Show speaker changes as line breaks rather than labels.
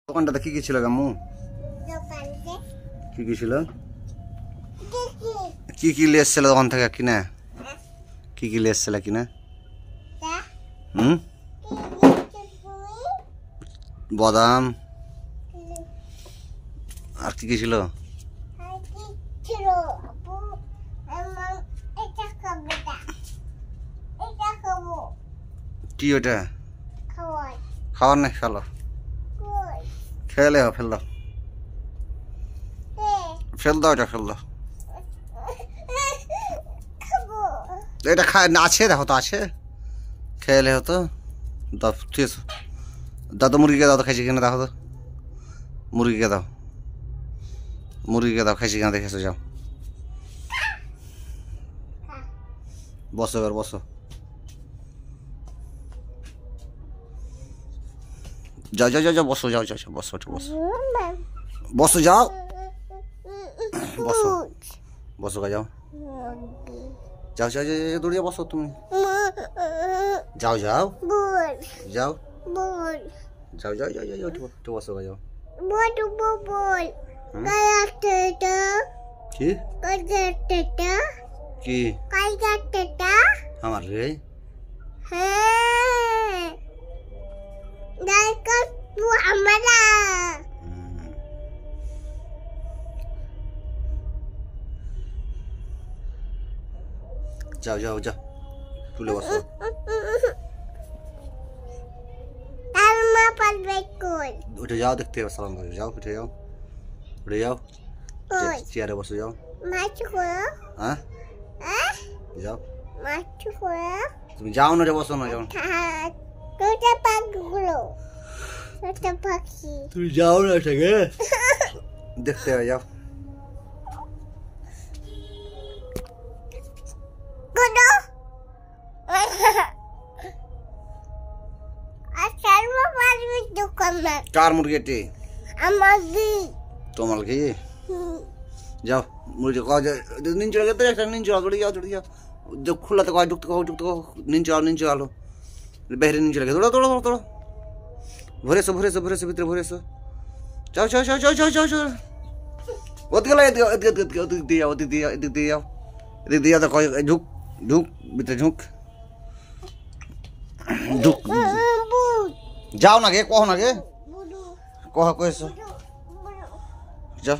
দোকানটাতে কি কি ছিল গাম্মু? কি কি ছিল? কি কি নিয়ে এসেছিল দোকান থেকে কিনা? কি কি নিয়ে এসেছিল কিনা? বাদাম আর কি কি ছিল? কি ওটা? খাওয়ার না খেলো খেলে ফেল দাও ফেল দাও এটা ফেল দাও এটা আছে দেখো তো আছে খেলে হতো দাও ঠিক আছে দাও তো মুরগিকে দাও তো খাইছি কিনা দেখো তো মুরগিকে দাও খাইছি কিনা দেখেছো যাও বসো এবার বসো যাও যাও যাও যাও বসো যাও যাও বসো বসো বসো যাও বসো বসো যাও যাও যাও যাও দৌড়িয়ে বসো তুমি যাও যাও যাও যাও যাও যাও যাও একটু বসো যাও কি কি আমার রে যাও যাও যাও তুলে বসো উঠে যাও দেখতে হবে সালাম করে যাও উঠে যাও চেয়ারে বসে যাও হ্যাঁ যাও তুমি যাও না বসো না যাও তুমি যাও না সেগে দেখতে হবে যাও কার মুরগিটি তোমার কি যাও মুরগি নিন চলে যেতে একটা নিন চলা দৌড়ে যাও খোলাতে কয় ঢুকতে নিন চলো বাইরে নিন চলে দৌড়ো ভরেছো ভিতরে ভরেছো যাও ওদিক দিয়ে যাও তো কয় ঢুক ভিতরে ঢুক যাও না গে কহ না গে কহ কয়েছো যাও